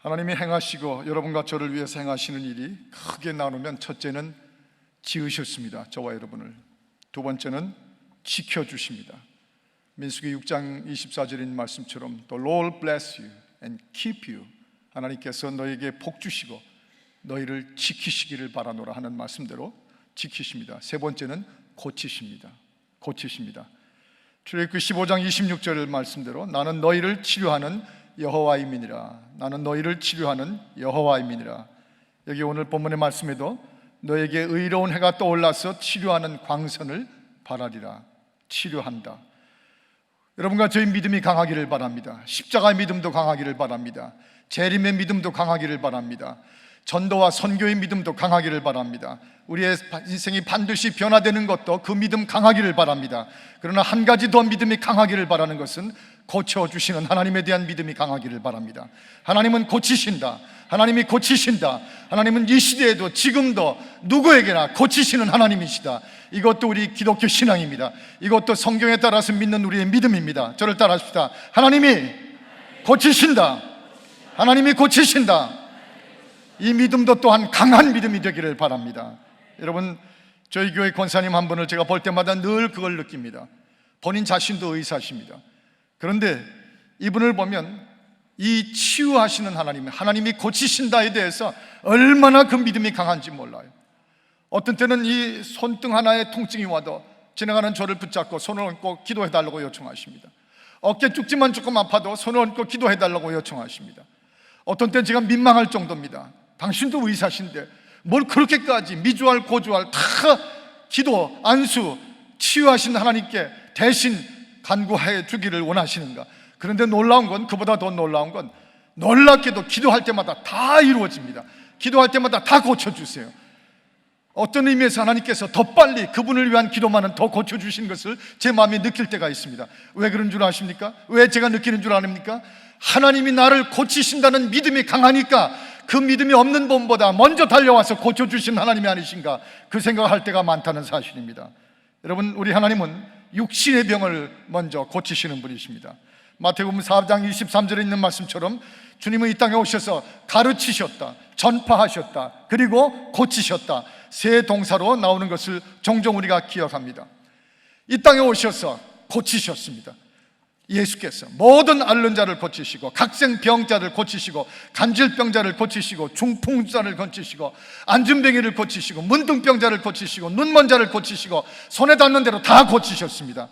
하나님이 행하시고 여러분과 저를 위해서 행하시는 일이 크게 나누면, 첫째는 지으셨습니다, 저와 여러분을. 두 번째는 지켜주십니다. 민수기 6장 24절인 말씀처럼 The Lord bless you and keep you. 하나님께서 너에게 복 주시고 너희를 지키시기를 바라노라 하는 말씀대로 지키십니다. 세 번째는 고치십니다. 고치십니다. 출애굽기 15장 26절 말씀대로 나는 너희를 치료하는 여호와이니라. 나는 너희를 치료하는 여호와이니라. 여기 오늘 본문의 말씀에도 너에게 의로운 해가 떠올라서 치료하는 광선을 바라리라. 치료한다. 여러분과 저희 믿음이 강하기를 바랍니다. 십자가의 믿음도 강하기를 바랍니다. 재림의 믿음도 강하기를 바랍니다. 전도와 선교의 믿음도 강하기를 바랍니다. 우리의 인생이 반드시 변화되는 것도 그 믿음 강하기를 바랍니다. 그러나 한 가지 더 믿음이 강하기를 바라는 것은 고쳐주시는 하나님에 대한 믿음이 강하기를 바랍니다. 하나님은 고치신다. 하나님이 고치신다. 하나님은 이 시대에도 지금도 누구에게나 고치시는 하나님이시다. 이것도 우리 기독교 신앙입니다. 이것도 성경에 따라서 믿는 우리의 믿음입니다. 저를 따라합시다. 하나님이 고치신다. 하나님이 고치신다. 이 믿음도 또한 강한 믿음이 되기를 바랍니다. 여러분, 저희 교회 권사님 한 분을 제가 볼 때마다 늘 그걸 느낍니다. 본인 자신도 의사십니다. 그런데 이분을 보면 이 치유하시는 하나님, 하나님이 고치신다에 대해서 얼마나 그 믿음이 강한지 몰라요. 어떤 때는 이 손등 하나에 통증이 와도 지나가는 저를 붙잡고 손을 얹고 기도해달라고 요청하십니다. 어깨 쭉지만 조금 아파도 손을 얹고 기도해달라고 요청하십니다. 어떤 때는 제가 민망할 정도입니다. 당신도 의사신데 뭘 그렇게까지 미주알 고주알 다 기도, 안수, 치유하신 하나님께 대신 간구해 주기를 원하시는가? 그런데 놀라운 건, 그보다 더 놀라운 건 놀랍게도 기도할 때마다 다 이루어집니다. 기도할 때마다 다 고쳐주세요. 어떤 의미에서 하나님께서 더 빨리 그분을 위한 기도만은 더 고쳐주신 것을 제 마음이 느낄 때가 있습니다. 왜 그런 줄 아십니까? 왜 제가 느끼는 줄 아십니까? 하나님이 나를 고치신다는 믿음이 강하니까 그 믿음이 없는 분보다 먼저 달려와서 고쳐주신 하나님이 아니신가, 그 생각을 할 때가 많다는 사실입니다. 여러분, 우리 하나님은 육신의 병을 먼저 고치시는 분이십니다. 마태복음 4장 23절에 있는 말씀처럼 주님은 이 땅에 오셔서 가르치셨다, 전파하셨다, 그리고 고치셨다, 세 동사로 나오는 것을 종종 우리가 기억합니다. 이 땅에 오셔서 고치셨습니다. 예수께서 모든 앓는 자를 고치시고 각생병자를 고치시고 간질병자를 고치시고 중풍자를 고치시고 안진뱅이를 고치시고 문둥병자를 고치시고 눈먼 자를 고치시고 손에 닿는 대로 다 고치셨습니다.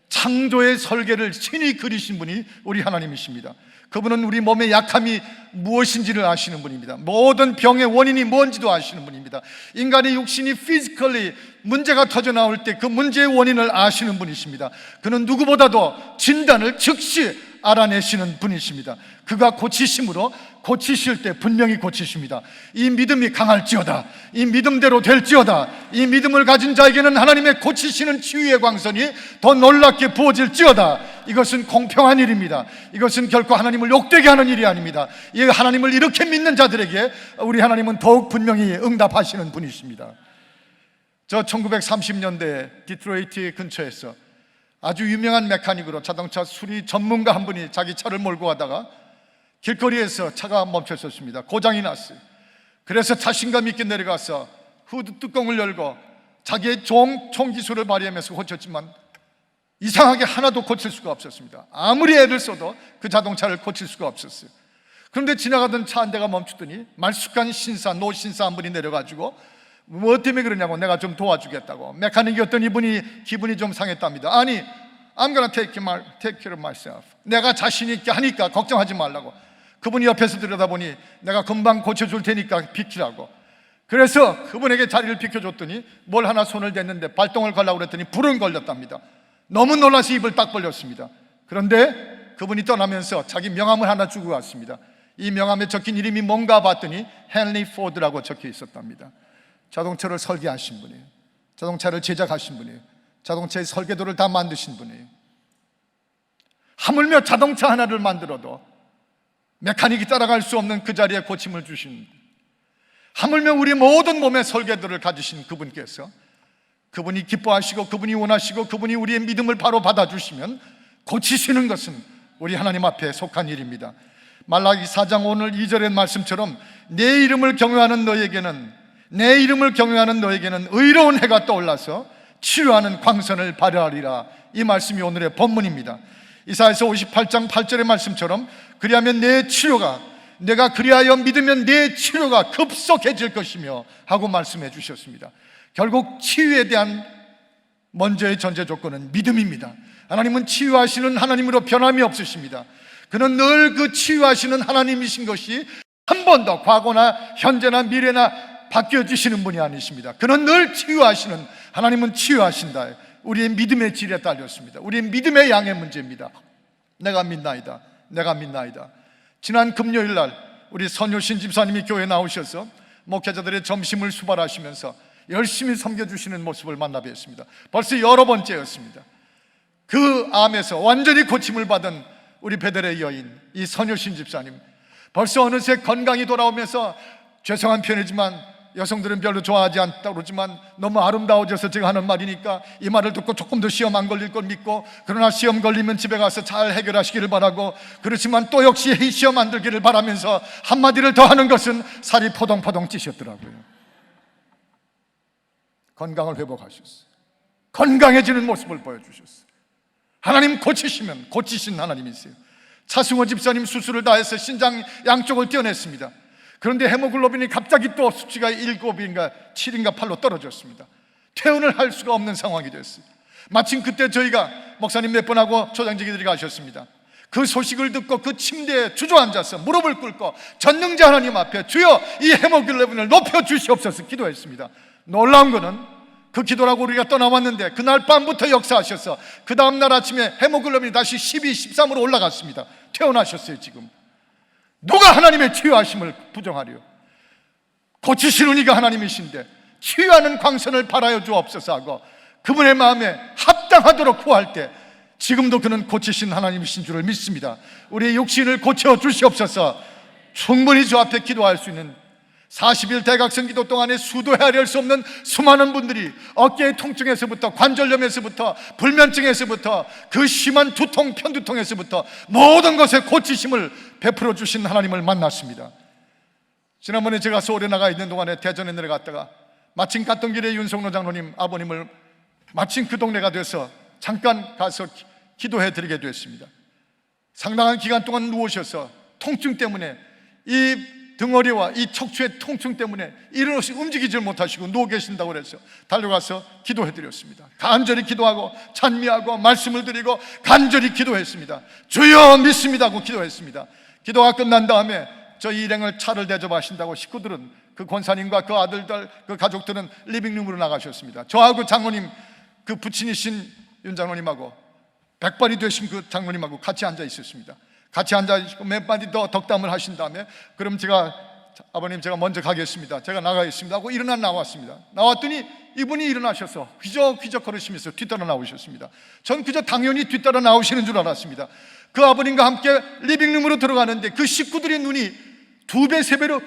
창조의 설계를 친히 그리신 분이 우리 하나님이십니다. 그분은 우리 몸의 약함이 무엇인지를 아시는 분입니다. 모든 병의 원인이 뭔지도 아시는 분입니다. 인간의 육신이 physically 문제가 터져 나올 때 그 문제의 원인을 아시는 분이십니다. 그는 누구보다도 진단을 즉시 알아내시는 분이십니다. 그가 고치심으로 고치실 때 분명히 고치십니다. 이 믿음이 강할지어다, 이 믿음대로 될지어다, 이 믿음을 가진 자에게는 하나님의 고치시는 치유의 광선이 더 놀랍게 부어질지어다. 이것은 공평한 일입니다. 이것은 결코 하나님을 욕되게 하는 일이 아닙니다. 이 하나님을 이렇게 믿는 자들에게 우리 하나님은 더욱 분명히 응답하시는 분이십니다. 저 1930년대 디트로이트 근처에서 아주 유명한 메카닉으로 자동차 수리 전문가 한 분이 자기 차를 몰고 가다가 길거리에서 차가 멈췄었습니다. 고장이 났어요. 그래서 자신감 있게 내려가서 후드 뚜껑을 열고 자기의 총기술을 발휘하면서 고쳤지만 이상하게 하나도 고칠 수가 없었습니다. 아무리 애를 써도 그 자동차를 고칠 수가 없었어요. 그런데 지나가던 차 한 대가 멈추더니 말쑥한 신사, 노신사 한 분이 내려가지고 뭐 때문에 그러냐고, 내가 좀 도와주겠다고. 메카닉이었던 이분이 기분이 좀 상했답니다. 아니, I'm gonna take care of myself. 내가 자신 있게 하니까 걱정하지 말라고. 그분이 옆에서 들여다보니 내가 금방 고쳐줄 테니까 비키라고. 그래서 그분에게 자리를 비켜줬더니 뭘 하나 손을 댔는데 발동을 걸라고 그랬더니 불은 걸렸답니다. 너무 놀라서 입을 딱 벌렸습니다. 그런데 그분이 떠나면서 자기 명함을 하나 주고 갔습니다. 이 명함에 적힌 이름이 뭔가 봤더니 헨리 포드라고 적혀 있었답니다. 자동차를 설계하신 분이에요. 자동차를 제작하신 분이에요. 자동차의 설계도를 다 만드신 분이에요. 하물며 자동차 하나를 만들어도 메카닉이 따라갈 수 없는 그 자리에 고침을 주신 분, 하물며 우리 모든 몸의 설계도를 가지신 그분께서, 그분이 기뻐하시고 그분이 원하시고 그분이 우리의 믿음을 바로 받아주시면 고치시는 것은 우리 하나님 앞에 속한 일입니다. 말라기 4장 오늘 2절의 말씀처럼 내 이름을 경외하는 너에게는 의로운 해가 떠올라서 치료하는 광선을 발휘하리라. 이 말씀이 오늘의 본문입니다. 이사야서 58장 8절의 말씀처럼 그리하면 내가 그리하여 믿으면 내 치료가 급속해질 것이며 하고 말씀해 주셨습니다. 결국 치유에 대한 먼저의 전제 조건은 믿음입니다. 하나님은 치유하시는 하나님으로 변함이 없으십니다. 그는 늘 그 치유하시는 하나님이신 것이 한 번도 과거나 현재나 미래나 바뀌어지시는 분이 아니십니다. 그는 늘 치유하시는, 하나님은 치유하신다. 우리의 믿음의 질에 달렸습니다. 우리의 믿음의 양의 문제입니다. 내가 믿나이다. 지난 금요일 날 우리 선효신 집사님이 교회에 나오셔서 목회자들의 점심을 수발하시면서 열심히 섬겨주시는 모습을 만나 뵀습니다. 벌써 여러 번째였습니다. 그 암에서 완전히 고침을 받은 우리 베델의 여인 이 선효신 집사님, 벌써 어느새 건강이 돌아오면서, 죄송한 표현이지만 여성들은 별로 좋아하지 않다고 그러지만 너무 아름다워져서 제가 하는 말이니까 이 말을 듣고 조금 더 시험 안 걸릴 걸 믿고, 그러나 시험 걸리면 집에 가서 잘 해결하시기를 바라고, 그렇지만 또 역시 시험 안 들기를 바라면서 한마디를 더 하는 것은 살이 포동포동 찌셨더라고요. 건강을 회복하셨어요. 건강해지는 모습을 보여주셨어요. 하나님 고치시면 고치신 하나님이세요. 차승호 집사님 수술을 다 해서 신장 양쪽을 떼어냈습니다. 그런데 헤모글로빈이 갑자기 또 수치가 7인가 7인가 8로 떨어졌습니다. 퇴원을 할 수가 없는 상황이 됐어요. 마침 그때 저희가 목사님 몇 분하고 초장직이들이 가셨습니다. 그 소식을 듣고 그 침대에 주저앉아서 무릎을 꿇고 전능자 하나님 앞에 주여 이 헤모글로빈을 높여주시옵소서 기도했습니다. 놀라운 거는 그 기도라고 우리가 떠나왔는데 그날 밤부터 역사하셔서 그 다음날 아침에 헤모글로빈이 다시 12, 13으로 올라갔습니다. 퇴원하셨어요. 지금 누가 하나님의 치유하심을 부정하리요? 고치시는 이가 하나님이신데 치유하는 광선을 발하여 주옵소서 하고 그분의 마음에 합당하도록 구할 때 지금도 그는 고치신 하나님이신 줄을 믿습니다. 우리의 육신을 고쳐 주시옵소서. 충분히 주 앞에 기도할 수 있는 40일 대각성 기도 동안에 수도 헤아릴 수 없는 수많은 분들이 어깨의 통증에서부터 관절염에서부터 불면증에서부터 그 심한 두통, 편두통에서부터 모든 것에 고치심을 베풀어 주신 하나님을 만났습니다. 지난번에 제가 서울에 나가 있는 동안에 대전에 내려갔다가 마침 갔던 길에 윤성로 장로님 아버님을 마침 그 동네가 돼서 잠깐 가서 기도해 드리게 됐습니다. 상당한 기간 동안 누우셔서 통증 때문에 이 등허리와 이 척추의 통증 때문에 일어나시 움직이질 못하시고 누워 계신다고 그래서 달려가서 기도해 드렸습니다. 간절히 기도하고 찬미하고 말씀을 드리고 간절히 기도했습니다. 주여 믿습니다고 기도했습니다. 기도가 끝난 다음에 저희 일행을 차를 대접하신다고 식구들은, 그 권사님과 그 아들들, 그 가족들은 리빙룸으로 나가셨습니다. 저하고 장로님, 그 부친이신 윤 장로님하고 백발이 되신 그 장로님하고 같이 앉아 있었습니다. 같이 앉아있고 몇 마디 더 덕담을 하신 다음에 그럼 아버님 제가 먼저 가겠습니다. 제가 나가겠습니다 하고 나왔습니다. 나왔더니 이분이 일어나셔서 휘적휘적 걸으시면서 뒤따라 나오셨습니다. 전 그저 당연히 뒤따라 나오시는 줄 알았습니다. 그 아버님과 함께 리빙룸으로 들어가는데 그 식구들의 눈이 2배, 3배로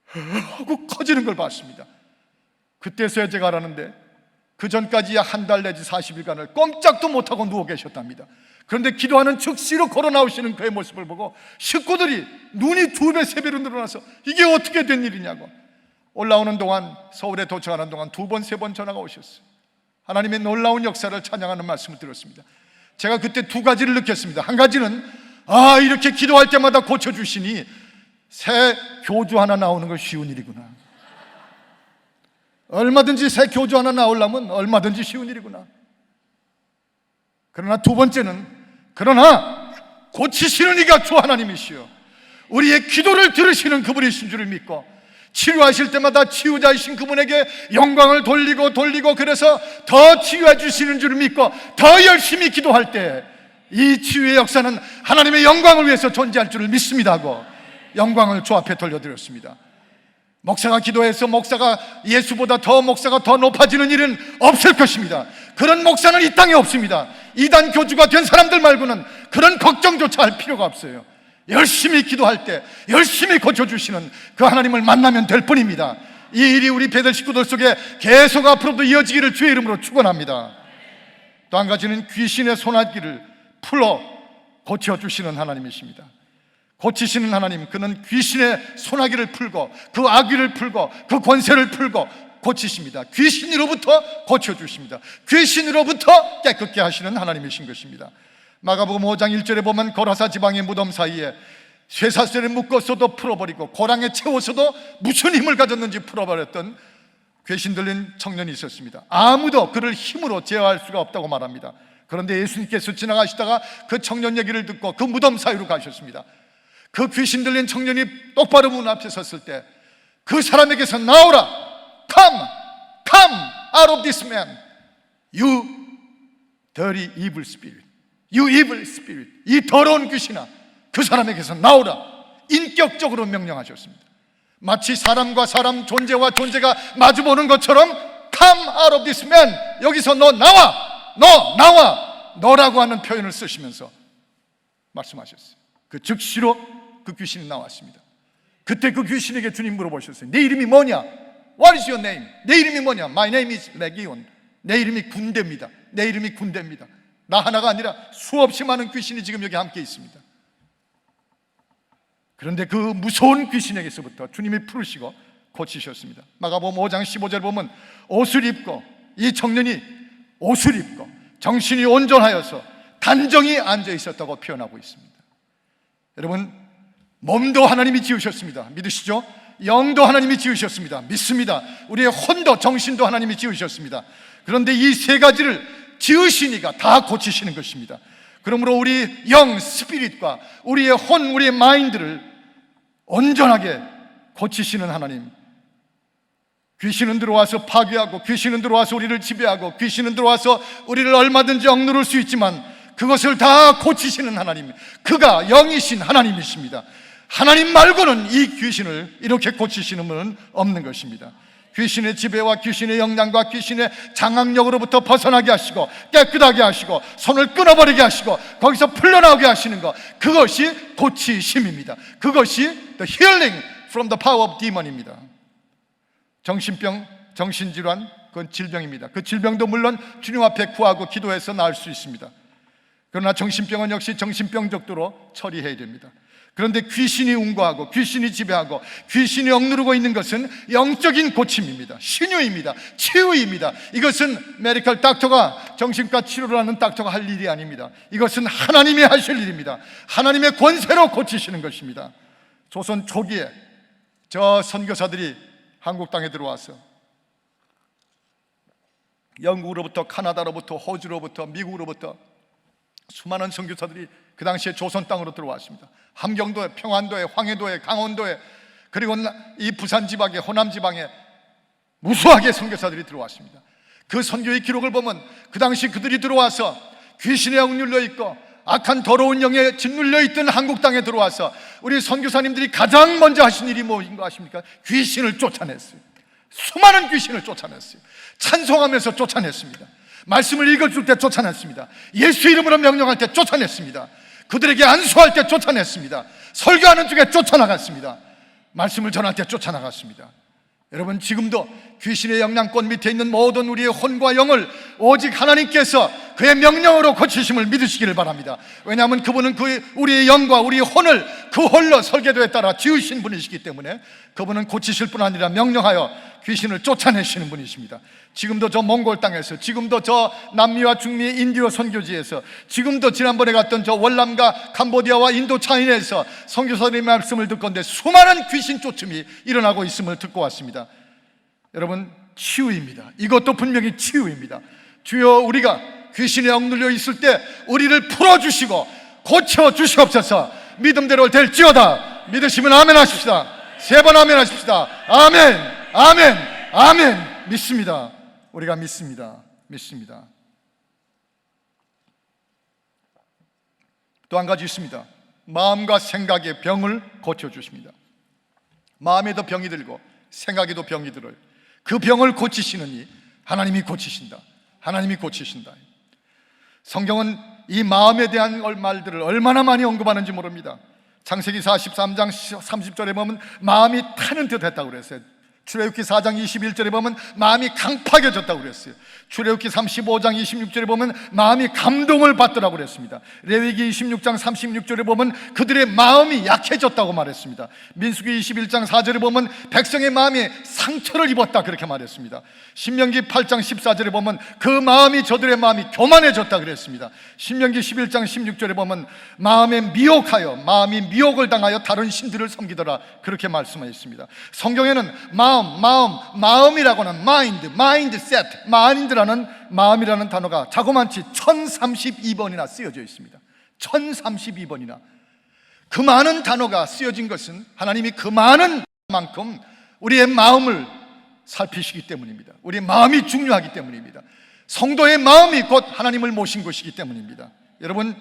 하고 커지는 걸 봤습니다. 그때서야 제가 알았는데 그 전까지 약 한 달 내지 40일간을 꼼짝도 못하고 누워 계셨답니다. 그런데 기도하는 즉시로 걸어 나오시는 그의 모습을 보고 식구들이 눈이 2배, 3배로 늘어나서 이게 어떻게 된 일이냐고, 올라오는 동안, 서울에 도착하는 동안 2번, 3번 전화가 오셨어요. 하나님의 놀라운 역사를 찬양하는 말씀을 들었습니다. 제가 그때 2가지를 느꼈습니다. 한 가지는 이렇게 기도할 때마다 고쳐주시니 새 교주 하나 나오는 건 쉬운 일이구나. 얼마든지 새 교주 하나 나오려면 얼마든지 쉬운 일이구나. 그러나 2번째는 그러나 고치시는 이가 주 하나님이시여 우리의 기도를 들으시는 그분이신 줄을 믿고 치료하실 때마다 치유자이신 그분에게 영광을 돌리고 그래서 더 치유해 주시는 줄을 믿고 더 열심히 기도할 때 이 치유의 역사는 하나님의 영광을 위해서 존재할 줄을 믿습니다 하고 영광을 주 앞에 돌려드렸습니다. 목사가 기도해서 예수보다 목사가 더 높아지는 일은 없을 것입니다. 그런 목사는 이 땅에 없습니다. 이단 교주가 된 사람들 말고는 그런 걱정조차 할 필요가 없어요. 열심히 기도할 때 열심히 고쳐주시는 그 하나님을 만나면 될 뿐입니다. 이 일이 우리 베델 식구들 속에 계속 앞으로도 이어지기를 주의 이름으로 축원합니다. 또 한 가지는 귀신의 소나기를 풀어 고쳐주시는 하나님이십니다. 고치시는 하나님, 그는 귀신의 소나기를 풀고 그 악귀를 풀고 그 권세를 풀고 고치십니다. 귀신으로부터 고쳐주십니다. 귀신으로부터 깨끗게 하시는 하나님이신 것입니다. 마가복음 5장 1절에 보면 거라사 지방의 무덤 사이에 쇠사슬에 묶었어도 풀어버리고 고랑에 채워서도 무슨 힘을 가졌는지 풀어버렸던 귀신 들린 청년이 있었습니다. 아무도 그를 힘으로 제어할 수가 없다고 말합니다. 그런데 예수님께서 지나가시다가 그 청년 얘기를 듣고 그 무덤 사이로 가셨습니다. 그 귀신 들린 청년이 똑바로 문 앞에 섰을 때 그 사람에게서 나오라, come out of this man, you dirty evil spirit, you evil spirit. 이 더러운 귀신아, 그 사람에게서 나오라, 인격적으로 명령하셨습니다. 마치 사람과 사람, 존재와 존재가 마주보는 것처럼 come out of this man, 여기서 너 나와, 너 나와, 너라고 하는 표현을 쓰시면서 말씀하셨어요. 그 즉시로 그 귀신이 나왔습니다. 그때 그 귀신에게 주님 물어보셨어요. 내 이름이 뭐냐? What is your name? 내 이름이 뭐냐? My name is Legion. 내 이름이 군대입니다. 내 이름이 군대입니다. 나 하나가 아니라 수없이 많은 귀신이 지금 여기 함께 있습니다. 그런데 그 무서운 귀신에게서부터 주님이 풀으시고 고치셨습니다. 마가복음 5장 15절 보면 옷을 입고, 이 청년이 옷을 입고 정신이 온전하여서 단정히 앉아 있었다고 표현하고 있습니다. 여러분, 몸도 하나님이 지으셨습니다. 믿으시죠? 영도 하나님이 지으셨습니다. 믿습니다. 우리의 혼도, 정신도 하나님이 지으셨습니다. 그런데 이 세 가지를 지으시니까 다 고치시는 것입니다. 그러므로 우리 영, 스피릿과 우리의 혼, 우리의 마인드를 온전하게 고치시는 하나님. 귀신은 들어와서 파괴하고, 귀신은 들어와서 우리를 지배하고, 귀신은 들어와서 우리를 얼마든지 억누를 수 있지만 그것을 다 고치시는 하나님, 그가 영이신 하나님이십니다. 하나님 말고는 이 귀신을 이렇게 고치시는 분은 없는 것입니다. 귀신의 지배와 귀신의 영향과 귀신의 장악력으로부터 벗어나게 하시고, 깨끗하게 하시고, 손을 끊어버리게 하시고, 거기서 풀려나오게 하시는 것, 그것이 고치심입니다. 그것이 the healing from the power of demon입니다. 정신병, 정신질환, 그건 질병입니다. 그 질병도 물론 주님 앞에 구하고 기도해서 나을 수 있습니다. 그러나 정신병은 역시 정신병 정도로 처리해야 됩니다. 그런데 귀신이 운거하고 귀신이 지배하고 귀신이 억누르고 있는 것은 영적인 고침입니다. 신유입니다. 치유입니다. 이것은 메디컬 닥터가, 정신과 치료를 하는 닥터가 할 일이 아닙니다. 이것은 하나님이 하실 일입니다. 하나님의 권세로 고치시는 것입니다. 조선 초기에 저 선교사들이 한국 땅에 들어와서 영국으로부터, 카나다로부터, 호주로부터, 미국으로부터 수많은 선교사들이 그 당시에 조선 땅으로 들어왔습니다. 함경도에, 평안도에, 황해도에, 강원도에, 그리고 이 부산 지방에, 호남 지방에 무수하게 선교사들이 들어왔습니다. 그 선교의 기록을 보면 그 당시 그들이 들어와서 귀신에 억눌려 있고 악한 더러운 영에 짓눌려 있던 한국 땅에 들어와서 우리 선교사님들이 가장 먼저 하신 일이 뭐인 거 아십니까? 귀신을 쫓아냈어요. 수많은 귀신을 쫓아냈어요. 찬송하면서 쫓아냈습니다. 말씀을 읽어줄 때 쫓아냈습니다. 예수 이름으로 명령할 때 쫓아냈습니다. 그들에게 안수할 때 쫓아냈습니다. 설교하는 중에 쫓아나갔습니다. 말씀을 전할 때 쫓아나갔습니다. 여러분, 지금도 귀신의 영향권 밑에 있는 모든 우리의 혼과 영을 오직 하나님께서 그의 명령으로 고치심을 믿으시기를 바랍니다. 왜냐하면 그분은 우리의 영과 우리의 혼을 그 홀로 설계도에 따라 지으신 분이시기 때문에 그분은 고치실 뿐 아니라 명령하여 귀신을 쫓아내시는 분이십니다. 지금도 저 몽골 땅에서, 지금도 저 남미와 중미의 인디오 선교지에서, 지금도 지난번에 갔던 저 월남과 캄보디아와 인도 차이나에서 선교사님의 말씀을 듣건대 수많은 귀신 쫓음이 일어나고 있음을 듣고 왔습니다. 여러분, 치유입니다. 이것도 분명히 치유입니다. 주여, 우리가 귀신에 억눌려 있을 때 우리를 풀어주시고 고쳐주시옵소서. 믿음대로 될지어다. 믿으시면 아멘 하십시다. 3번 아멘 하십시다. 아멘, 아멘, 아멘. 믿습니다. 우리가 믿습니다. 믿습니다. 또 한 가지 있습니다. 마음과 생각의 병을 고쳐주십니다. 마음에도 병이 들고 생각에도 병이 들어요. 그 병을 고치시느니 하나님이 고치신다. 하나님이 고치신다. 성경은 이 마음에 대한 말들을 얼마나 많이 언급하는지 모릅니다. 창세기 43장 30절에 보면 마음이 타는 듯 했다고 그랬어요. 출애굽기 4장 21절에 보면 마음이 강팍해졌다고 그랬어요. 출애굽기 35장 26절에 보면 마음이 감동을 받더라고 그랬습니다. 레위기 26장 36절에 보면 그들의 마음이 약해졌다고 말했습니다. 민수기 21장 4절에 보면 백성의 마음이 상처를 입었다 그렇게 말했습니다. 신명기 8장 14절에 보면 그 마음이 저들의 마음이 교만해졌다 그랬습니다. 신명기 11장 16절에 보면 마음에 미혹하여 마음이 미혹을 당하여 다른 신들을 섬기더라 그렇게 말씀하셨습니다. 성경에는 마음이라고는 마인드라는 마음이라는 단어가 자그마치 1032번이나 쓰여져 있습니다. 1032번이나. 그 많은 단어가 쓰여진 것은 하나님이 그 많은 만큼 우리의 마음을 살피시기 때문입니다. 우리의 마음이 중요하기 때문입니다. 성도의 마음이 곧 하나님을 모신 것이기 때문입니다. 여러분,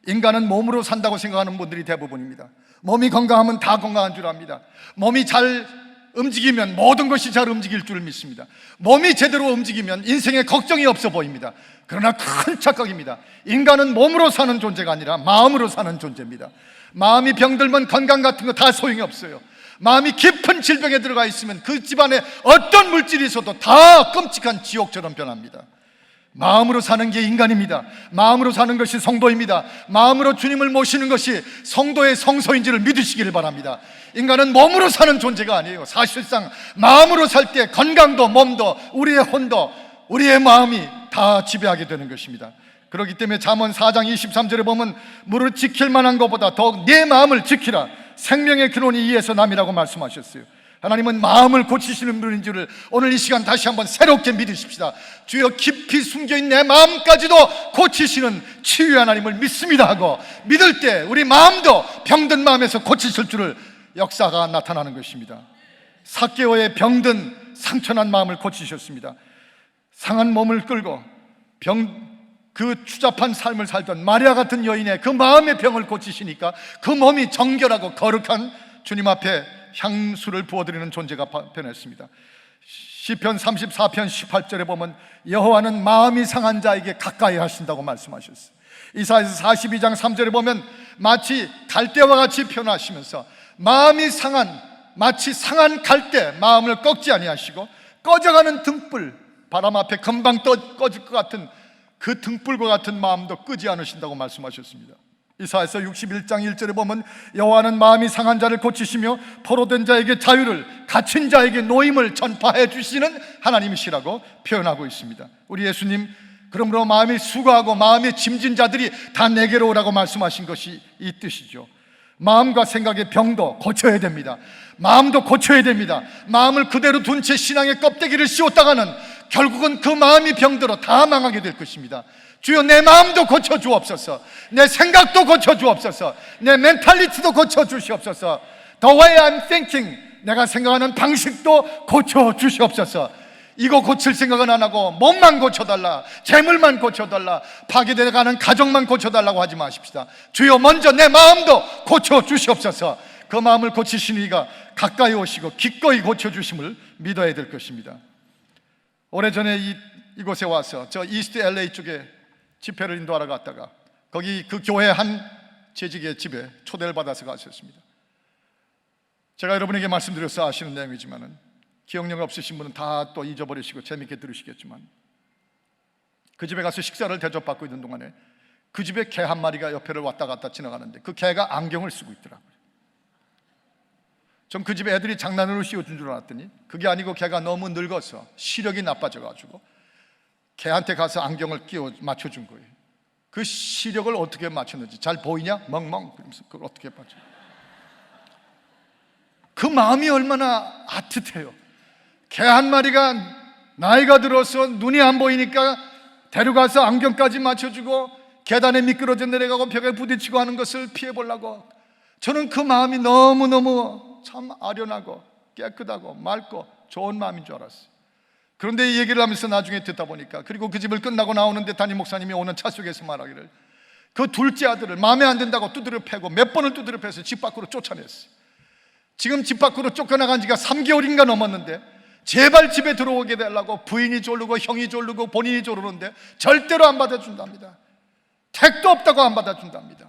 인간은 몸으로 산다고 생각하는 분들이 대부분입니다. 몸이 건강하면 다 건강한 줄 압니다. 몸이 잘 움직이면 모든 것이 잘 움직일 줄 믿습니다. 몸이 제대로 움직이면 인생에 걱정이 없어 보입니다. 그러나 큰 착각입니다. 인간은 몸으로 사는 존재가 아니라 마음으로 사는 존재입니다. 마음이 병들면 건강 같은 거 다 소용이 없어요. 마음이 깊은 질병에 들어가 있으면 그 집안에 어떤 물질이 있어도 다 끔찍한 지옥처럼 변합니다. 마음으로 사는 게 인간입니다. 마음으로 사는 것이 성도입니다. 마음으로 주님을 모시는 것이 성도의 성소인지를 믿으시기를 바랍니다. 인간은 몸으로 사는 존재가 아니에요. 사실상 마음으로 살 때 건강도 몸도 우리의 혼도 우리의 마음이 다 지배하게 되는 것입니다. 그렇기 때문에 잠언 4장 23절에 보면 무릇 지킬 만한 것보다 더욱 내 마음을 지키라. 생명의 근원이 이에서 남이라고 말씀하셨어요. 하나님은 마음을 고치시는 분인 줄을 오늘 이 시간 다시 한번 새롭게 믿으십시다. 주여, 깊이 숨겨있는 내 마음까지도 고치시는 치유의 하나님을 믿습니다 하고 믿을 때 우리 마음도 병든 마음에서 고치실 줄을 역사가 나타나는 것입니다. 삭개오의 병든 상처난 마음을 고치셨습니다. 상한 몸을 끌고 그 추잡한 삶을 살던 마리아 같은 여인의 그 마음의 병을 고치시니까 그 몸이 정결하고 거룩한 주님 앞에 향수를 부어드리는 존재가 변했습니다. 시편 34편 18절에 보면 여호와는 마음이 상한 자에게 가까이 하신다고 말씀하셨어요. 이사야서 42장 3절에 보면 마치 갈대와 같이 표현하시면서 마치 상한 갈대 마음을 꺾지 아니하시고 꺼져가는 등불, 바람 앞에 금방 꺼질 것 같은 그 등불과 같은 마음도 끄지 않으신다고 말씀하셨습니다. 이사야서 61장 1절에 보면 여호와는 마음이 상한 자를 고치시며 포로된 자에게 자유를, 갇힌 자에게 노임을 전파해 주시는 하나님이시라고 표현하고 있습니다. 우리 예수님, 그러므로 마음이 수고하고 마음이 짐진 자들이 다 내게로 오라고 말씀하신 것이 이 뜻이죠. 마음과 생각의 병도 고쳐야 됩니다. 마음도 고쳐야 됩니다. 마음을 그대로 둔 채 신앙의 껍데기를 씌웠다가는 결국은 그 마음이 병들어 다 망하게 될 것입니다. 주여, 내 마음도 고쳐주옵소서. 내 생각도 고쳐주옵소서. 내 멘탈리티도 고쳐주시옵소서. The way I'm thinking, 내가 생각하는 방식도 고쳐주시옵소서. 이거 고칠 생각은 안 하고 몸만 고쳐달라, 재물만 고쳐달라, 파괴되어가는 가정만 고쳐달라고 하지 마십시다. 주여, 먼저 내 마음도 고쳐주시옵소서. 그 마음을 고치시는 이가 가까이 오시고 기꺼이 고쳐주심을 믿어야 될 것입니다. 오래전에 이곳에 와서 저 이스트 LA 쪽에 집회를 인도하러 갔다가 거기 그 교회 한 재직의 집에 초대를 받아서 갔었습니다. 제가 여러분에게 말씀드려서 아시는 내용이지만은 기억력 없으신 분은 다 또 잊어버리시고 재밌게 들으시겠지만 그 집에 가서 식사를 대접받고 있는 동안에 그 집에 개 한 마리가 옆에를 왔다 갔다 지나가는데 그 개가 안경을 쓰고 있더라고요. 전 그 집에 애들이 장난으로 씌워준 줄 알았더니 그게 아니고 개가 너무 늙어서 시력이 나빠져가지고 개한테 가서 안경을 끼워 맞춰준 거예요. 그 시력을 어떻게 맞췄는지, 잘 보이냐? 멍멍 그러면서 그걸 어떻게 맞춰? 그 마음이 얼마나 아트해요. 개 한 마리가 나이가 들어서 눈이 안 보이니까 데려가서 안경까지 맞춰주고 계단에 미끄러져 내려가고 벽에 부딪히고 하는 것을 피해보려고. 저는 그 마음이 너무너무 참 아련하고 깨끗하고 맑고 좋은 마음인 줄 알았어요. 그런데 이 얘기를 하면서 나중에 듣다 보니까, 그리고 그 집을 끝나고 나오는데 담임 목사님이 오는 차 속에서 말하기를 그 둘째 아들을 마음에 안 든다고 두드려 패고 몇 번을 두드려 패서 집 밖으로 쫓아냈어요. 지금 집 밖으로 쫓겨나간 지가 3개월인가 넘었는데 제발 집에 들어오게 되려고 부인이 졸르고 형이 졸르고 본인이 졸르는데 절대로 안 받아준답니다. 택도 없다고 안 받아준답니다.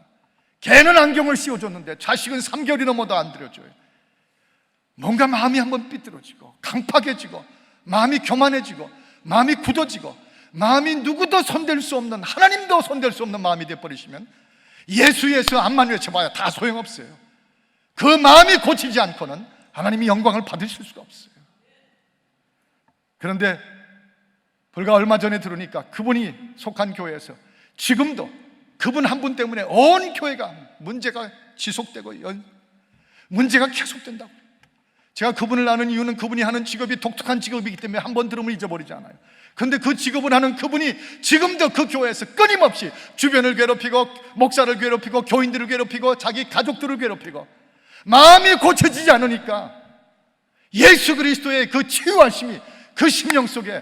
걔는 안경을 씌워줬는데 자식은 3개월이 넘어도 안 들여줘요. 뭔가 마음이 한번 삐뚤어지고 강팍해지고 마음이 교만해지고 마음이 굳어지고 마음이 누구도 손댈 수 없는, 하나님도 손댈 수 없는 마음이 되어버리시면 예수 예수 암만 외쳐봐야 다 소용없어요. 그 마음이 고치지 않고는 하나님이 영광을 받으실 수가 없어요. 그런데 불과 얼마 전에 들으니까 그분이 속한 교회에서 지금도 그분 한 분 때문에 온 교회가 문제가 지속되고 문제가 계속된다고. 제가 그분을 아는 이유는 그분이 하는 직업이 독특한 직업이기 때문에 한 번 들으면 잊어버리지 않아요. 그런데 그 직업을 하는 그분이 지금도 그 교회에서 끊임없이 주변을 괴롭히고 목사를 괴롭히고 교인들을 괴롭히고 자기 가족들을 괴롭히고 마음이 고쳐지지 않으니까 예수 그리스도의 그 치유하심이 그 심령 속에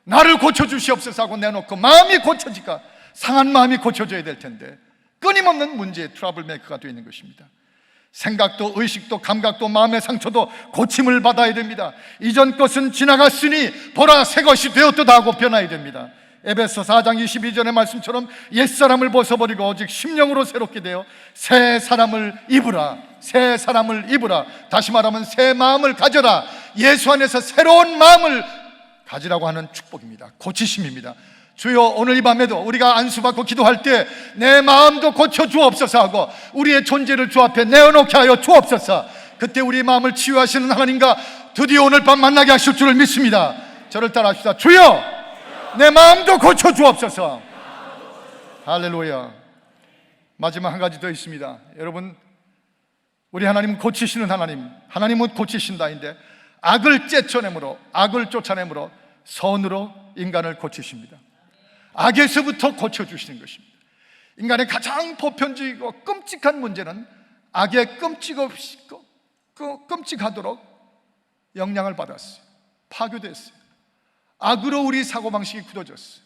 나를 고쳐주시옵소서 하고 내놓고 마음이 고쳐지니까 상한 마음이 고쳐져야 될 텐데 끊임없는 문제의 트러블 메이커가 되어 있는 것입니다. 생각도 의식도 감각도 마음의 상처도 고침을 받아야 됩니다. 이전 것은 지나갔으니 보라 새 것이 되었도다 하고 변화해야 됩니다. 에베소 4장 22절의 말씀처럼 옛사람을 벗어버리고 오직 심령으로 새롭게 되어 새 사람을 입으라. 새 사람을 입으라. 다시 말하면 새 마음을 가져라. 예수 안에서 새로운 마음을 가지라고 하는 축복입니다. 고치심입니다. 주여, 오늘 이 밤에도 우리가 안수받고 기도할 때 내 마음도 고쳐주옵소서 하고 우리의 존재를 주 앞에 내어놓게 하여 주옵소서. 그때 우리 마음을 치유하시는 하나님과 드디어 오늘 밤 만나게 하실 줄을 믿습니다. 저를 따라합시다. 주여, 내 마음도 고쳐주옵소서. 할렐루야. 마지막 한 가지 더 있습니다. 여러분, 우리 하나님은 고치시는 하나님은 고치신다인데 악을 쫓아내므로 선으로 인간을 고치십니다. 악에서부터 고쳐주시는 것입니다. 인간의 가장 보편적이고 끔찍한 문제는 악에 끔찍하도록 영향을 받았어요. 파괴됐어요. 악으로 우리 사고방식이 굳어졌어요.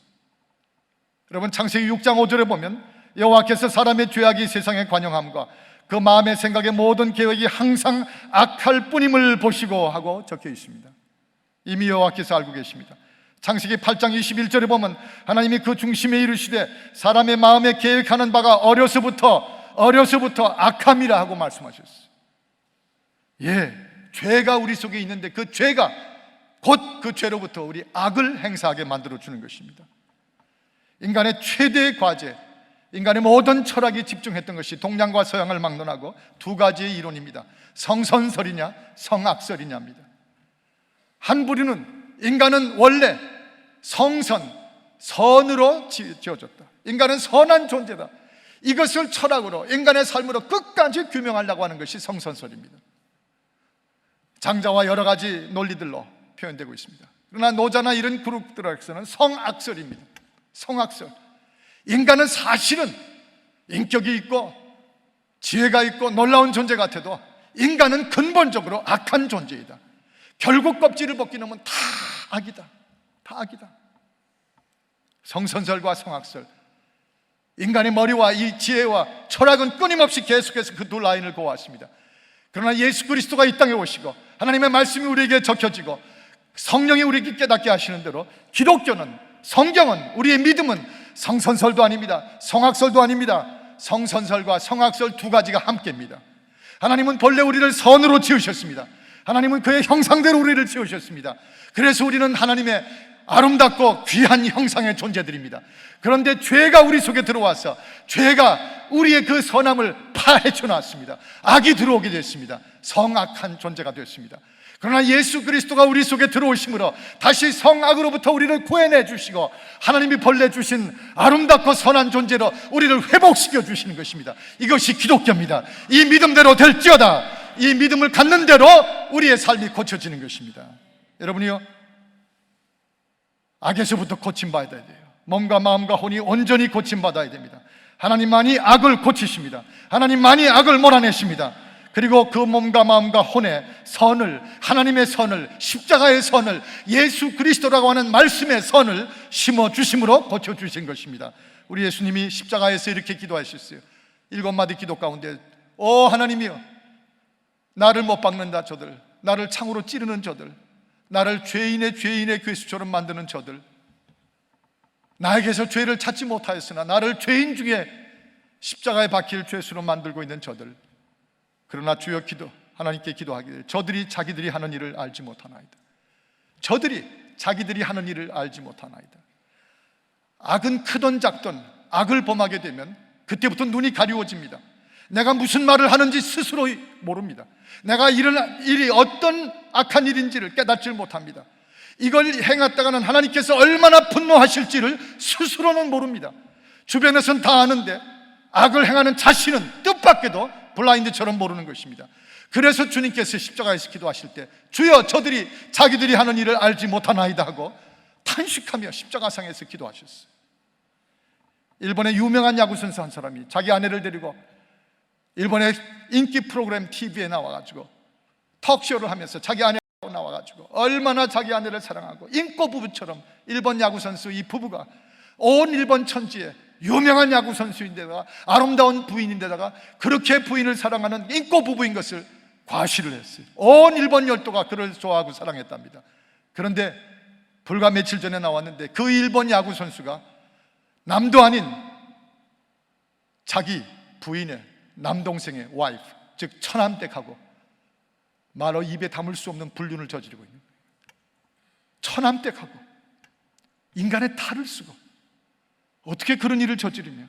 여러분, 창세기 6장 5절에 보면 여호와께서 사람의 죄악이 세상에 관영함과 그 마음의 생각의 모든 계획이 항상 악할 뿐임을 보시고 하고 적혀 있습니다. 이미 여호와께서 알고 계십니다. 창세기 8장 21절에 보면 하나님이 그 중심에 이르시되 사람의 마음에 계획하는 바가 어려서부터 악함이라 하고 말씀하셨어요. 죄가 우리 속에 있는데 그 죄가 곧 그 죄로부터 우리 악을 행사하게 만들어주는 것입니다. 인간의 최대의 과제, 인간의 모든 철학이 집중했던 것이 동양과 서양을 막론하고 두 가지의 이론입니다. 성선설이냐 성악설이냐입니다. 한 부류는 인간은 원래 선으로 지어졌다. 인간은 선한 존재다. 이것을 철학으로, 인간의 삶으로 끝까지 규명하려고 하는 것이 성선설입니다. 장자와 여러 가지 논리들로 표현되고 있습니다. 그러나 노자나 이런 그룹들에서는 성악설입니다. 성악설. 인간은 사실은 인격이 있고 지혜가 있고 놀라운 존재 같아도 인간은 근본적으로 악한 존재이다. 결국 껍질을 벗기는 건 다 악이다. 다 악이다. 성선설과 성악설, 인간의 머리와 이 지혜와 철학은 끊임없이 계속해서 그 두 라인을 그어왔습니다. 그러나 예수 그리스도가 이 땅에 오시고 하나님의 말씀이 우리에게 적혀지고 성령이 우리에게 깨닫게 하시는 대로 기독교는, 성경은, 우리의 믿음은 성선설도 아닙니다. 성악설도 아닙니다. 성선설과 성악설 두 가지가 함께입니다. 하나님은 본래 우리를 선으로 지으셨습니다. 하나님은 그의 형상대로 우리를 지으셨습니다. 그래서 우리는 하나님의 아름답고 귀한 형상의 존재들입니다. 그런데 죄가 우리 속에 들어와서 죄가 우리의 그 선함을 파헤쳐 놨습니다. 악이 들어오게 됐습니다. 성악한 존재가 됐습니다. 그러나 예수 그리스도가 우리 속에 들어오심으로 다시 성악으로부터 우리를 구해내 주시고 하나님이 벌내 주신 아름답고 선한 존재로 우리를 회복시켜 주시는 것입니다. 이것이 기독교입니다. 이 믿음대로 될지어다. 이 믿음을 갖는 대로 우리의 삶이 고쳐지는 것입니다. 여러분이요, 악에서부터 고침받아야 돼요. 몸과 마음과 혼이 온전히 고침받아야 됩니다. 하나님만이 악을 고치십니다. 하나님만이 악을 몰아내십니다. 그리고 그 몸과 마음과 혼의 선을, 하나님의 선을, 십자가의 선을, 예수 그리스도라고 하는 말씀의 선을 심어주심으로 고쳐주신 것입니다. 우리 예수님이 십자가에서 이렇게 기도하셨어요. 7마디 기도 가운데, 오 하나님이여, 나를 못 박는다 저들, 나를 창으로 찌르는 저들, 나를 죄인의 괴수처럼 만드는 저들, 나에게서 죄를 찾지 못하였으나 나를 죄인 중에 십자가에 박힐 죄수로 만들고 있는 저들, 그러나 주여 하나님께 기도하기를 저들이 자기들이 하는 일을 알지 못하나이다. 저들이 자기들이 하는 일을 알지 못하나이다. 악은 크든 작든 악을 범하게 되면 그때부터 눈이 가리워집니다. 내가 무슨 말을 하는지 스스로 모릅니다. 내가 일어난 일이 어떤 악한 일인지를 깨닫지 못합니다. 이걸 행했다가는 하나님께서 얼마나 분노하실지를 스스로는 모릅니다. 주변에서는 다 아는데 악을 행하는 자신은 뜻밖에도 블라인드처럼 모르는 것입니다. 그래서 주님께서 십자가에서 기도하실 때 주여 저들이 자기들이 하는 일을 알지 못하나이다 하고 탄식하며 십자가상에서 기도하셨어요. 일본의 유명한 야구 선수 한 사람이 자기 아내를 데리고 일본의 인기 프로그램 TV에 나와가지고 톡쇼를 하면서 자기 아내하고 나와가지고 얼마나 자기 아내를 사랑하고 인고 부부처럼 일본 야구 선수 이 부부가 온 일본 천지에 유명한 야구 선수인데다가 아름다운 부인인데다가 그렇게 부인을 사랑하는 인고 부부인 것을 과시를 했어요. 온 일본 열도가 그를 좋아하고 사랑했답니다. 그런데 불과 며칠 전에 나왔는데 그 일본 야구 선수가 남도 아닌 자기 부인의 남동생의 와이프, 즉 처남댁하고 말로 입에 담을 수 없는 불륜을 저지르고 있는 거예요. 처남댁하고 인간의 탈을 쓰고 어떻게 그런 일을 저지르며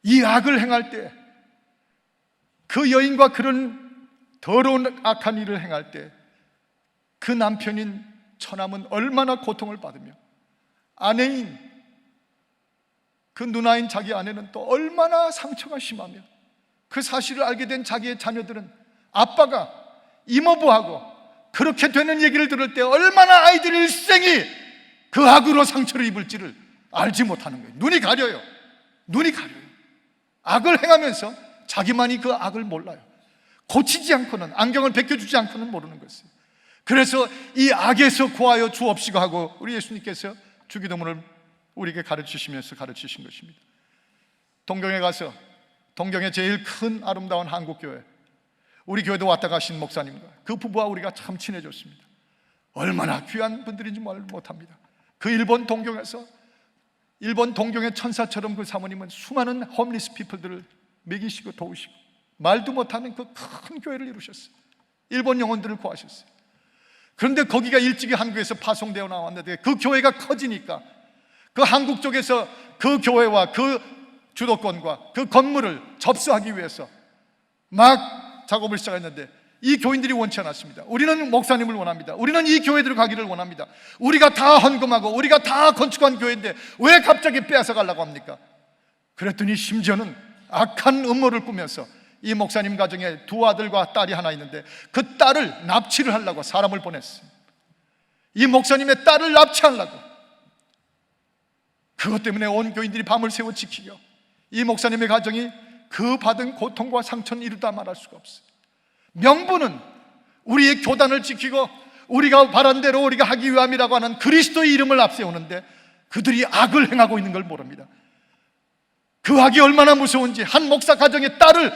이 악을 행할 때 그 여인과 그런 더러운 악한 일을 행할 때 그 남편인 처남은 얼마나 고통을 받으며 아내인 그 누나인 자기 아내는 또 얼마나 상처가 심하며 그 사실을 알게 된 자기의 자녀들은 아빠가 이모부하고 그렇게 되는 얘기를 들을 때 얼마나 아이들이 일생이 그 악으로 상처를 입을지를 알지 못하는 거예요. 눈이 가려요. 눈이 가려요. 악을 행하면서 자기만이 그 악을 몰라요. 고치지 않고는, 안경을 벗겨주지 않고는 모르는 것이에요. 그래서 이 악에서 구하여 주옵시고 하고 우리 예수님께서 주기도문을 우리에게 가르치시면서 가르치신 것입니다. 동경에 가서 동경의 제일 큰 아름다운 한국교회, 우리 교회도 왔다 가신 목사님과 그 부부와 우리가 참 친해졌습니다. 얼마나 귀한 분들인지 말 못합니다. 그 일본 동경에서 일본 동경의 천사처럼 그 사모님은 수많은 홈리스 피플들을 먹이시고 도우시고 말도 못하는 그 큰 교회를 이루셨어요. 일본 영혼들을 구하셨어요. 그런데 거기가 일찍이 한국에서 파송되어 나왔는데 그 교회가 커지니까 그 한국 쪽에서 그 교회와 그 주도권과 그 건물을 접수하기 위해서 막 작업을 시작했는데 이 교인들이 원치 않았습니다. 우리는 목사님을 원합니다. 우리는 이 교회들을 가기를 원합니다. 우리가 다 헌금하고 우리가 다 건축한 교회인데 왜 갑자기 빼앗아 가려고 합니까? 그랬더니 심지어는 악한 음모를 꾸면서 이 목사님 가정에 두 아들과 딸이 하나 있는데 그 딸을 납치를 하려고 사람을 보냈어요. 이 목사님의 딸을 납치하려고. 그것 때문에 온 교인들이 밤을 새워 지키고 이 목사님의 가정이 그 받은 고통과 상처는 이루다 말할 수가 없어요. 명분은 우리의 교단을 지키고 우리가 바란 대로 우리가 하기 위함이라고 하는 그리스도의 이름을 앞세우는데 그들이 악을 행하고 있는 걸 모릅니다. 그 악이 얼마나 무서운지, 한 목사 가정의 딸을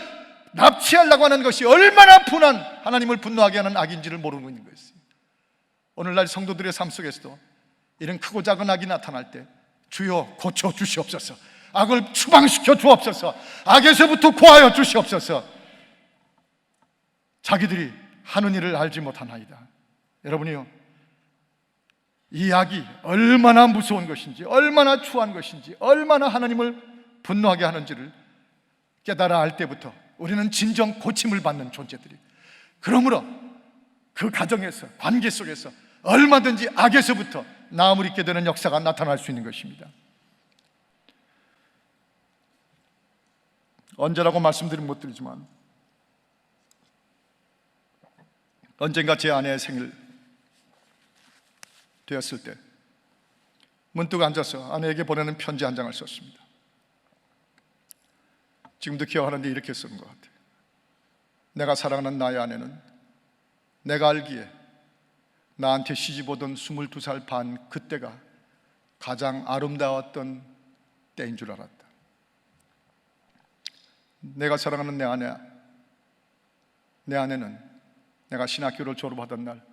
납치하려고 하는 것이 얼마나 분한, 하나님을 분노하게 하는 악인지를 모르고 있는 것이에요. 오늘날 성도들의 삶 속에서도 이런 크고 작은 악이 나타날 때 주여 고쳐 주시옵소서, 악을 추방시켜 주옵소서, 악에서부터 구하여 주시옵소서. 자기들이 하는 일을 알지 못하나이다. 여러분이요, 이 악이 얼마나 무서운 것인지, 얼마나 추한 것인지, 얼마나 하나님을 분노하게 하는지를 깨달아 알 때부터 우리는 진정 고침을 받는 존재들이. 그러므로 그 가정에서, 관계 속에서 얼마든지 악에서부터 나음을 입게 되는 역사가 나타날 수 있는 것입니다. 언제라고 말씀드리면 못 드리지만 언젠가 제 아내의 생일 되었을 때 문득 앉아서 아내에게 보내는 편지 한 장을 썼습니다. 지금도 기억하는데 이렇게 쓴 것 같아요. 내가 사랑하는 나의 아내는 내가 알기에 나한테 시집 오던 22살 반 그때가 가장 아름다웠던 때인 줄 알았다. 내가 사랑하는 내 아내는 내가 신학교를 졸업하던 날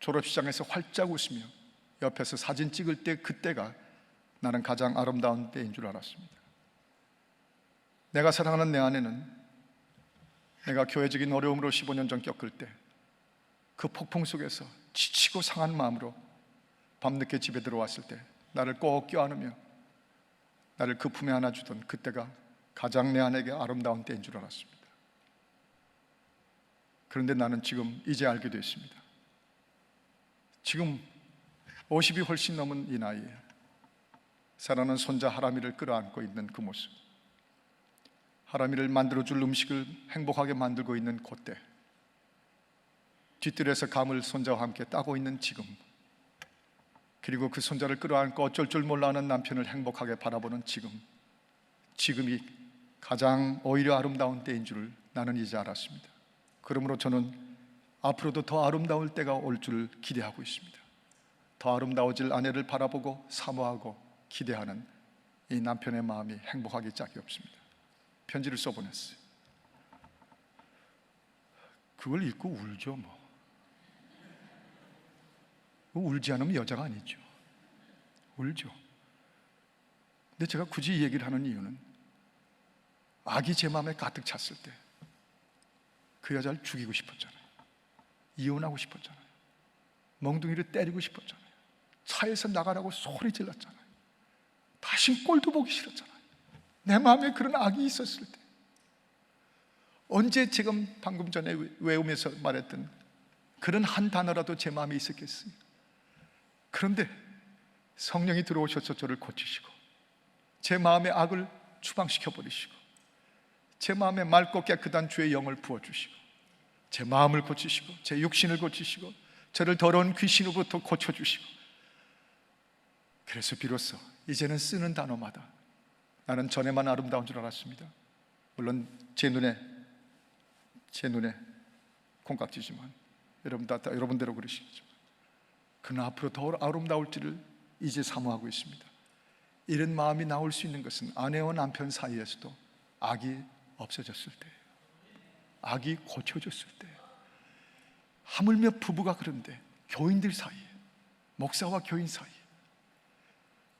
졸업식장에서 활짝 웃으며 옆에서 사진 찍을 때 그때가 나는 가장 아름다운 때인 줄 알았습니다. 내가 사랑하는 내 아내는 내가 교회적인 어려움으로 15년 전 겪을 때 그 폭풍 속에서 지치고 상한 마음으로 밤늦게 집에 들어왔을 때 나를 꼭 껴안으며 나를 그 품에 안아주던 그때가 가장 내 안에게 아름다운 때인 줄 알았습니다. 그런데 나는 지금 이제 알게 됐습니다. 지금 50이 훨씬 넘은 이 나이에 사랑하는 손자 하람이를 끌어안고 있는 그 모습, 하람이를 만들어줄 음식을 행복하게 만들고 있는 그때, 뒷뜰에서 감을 손자와 함께 따고 있는 지금, 그리고 그 손자를 끌어안고 어쩔 줄 몰라 하는 남편을 행복하게 바라보는 지금이 가장 오히려 아름다운 때인 줄 나는 이제 알았습니다. 그러므로 저는 앞으로도 더 아름다울 때가 올 줄 기대하고 있습니다. 더 아름다워질 아내를 바라보고 사모하고 기대하는 이 남편의 마음이 행복하기 짝이 없습니다. 편지를 써보냈어요. 그걸 읽고 울죠 뭐. 울지 않으면 여자가 아니죠. 울죠. 근데 제가 굳이 이 얘기를 하는 이유는 악이 제 마음에 가득 찼을 때 그 여자를 죽이고 싶었잖아요. 이혼하고 싶었잖아요. 멍둥이를 때리고 싶었잖아요. 차에서 나가라고 소리 질렀잖아요. 다신 꼴도 보기 싫었잖아요. 내 마음에 그런 악이 있었을 때 언제 지금 방금 전에 외우면서 말했던 그런 한 단어라도 제 마음에 있었겠어요. 그런데 성령이 들어오셔서 저를 고치시고 제 마음의 악을 추방시켜 버리시고 제 마음에 맑고 깨끗한 주의 영을 부어주시고 제 마음을 고치시고 제 육신을 고치시고 저를 더러운 귀신으로부터 고쳐주시고, 그래서 비로소 이제는 쓰는 단어마다 나는 전에만 아름다운 줄 알았습니다. 물론 제 눈에 콩깍지지만 여러분대로 그러시겠지만 그러나 앞으로 더 아름다울지를 이제 사모하고 있습니다. 이런 마음이 나올 수 있는 것은 아내와 남편 사이에서도 악이 없어졌을 때예요. 악이 고쳐졌을 때예요. 하물며 부부가 그런데 교인들 사이에, 목사와 교인 사이에,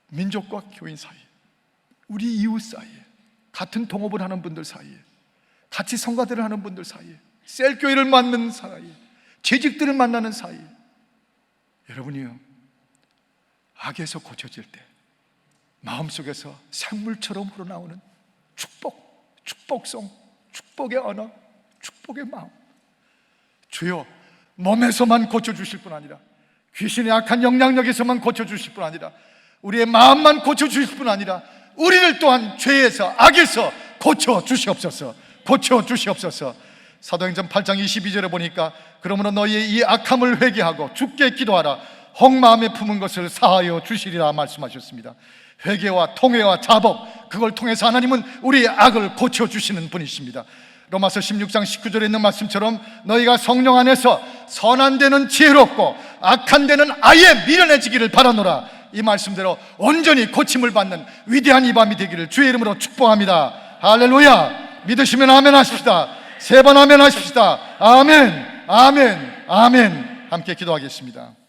민족과 교인 사이에, 우리 이웃 사이에, 같은 동업을 하는 분들 사이에, 같이 성가대를 하는 분들 사이에, 셀교회를 만나는 사이에, 재직들을 만나는 사이에, 여러분이요, 악에서 고쳐질 때 마음속에서 샘물처럼 흘러나오는 축복성, 축복의 언어, 축복의 마음, 주여 몸에서만 고쳐주실 뿐 아니라 귀신의 악한 영향력에서만 고쳐주실 뿐 아니라 우리의 마음만 고쳐주실 뿐 아니라 우리를 또한 죄에서 악에서 고쳐주시옵소서. 사도행전 8장 22절에 보니까 그러므로 너희의 이 악함을 회개하고 주께 기도하라. 혹마음에 품은 것을 사하여 주시리라 말씀하셨습니다. 회개와 통회와 자복, 그걸 통해서 하나님은 우리의 악을 고쳐주시는 분이십니다. 로마서 16장 19절에 있는 말씀처럼 너희가 성령 안에서 선한 데는 지혜롭고 악한 데는 아예 미련해지기를 바라노라. 이 말씀대로 온전히 고침을 받는 위대한 이 밤이 되기를 주의 이름으로 축복합니다. 할렐루야. 믿으시면 아멘 하십시다. 3번 아멘 하십시다. 아멘, 아멘, 아멘. 함께 기도하겠습니다.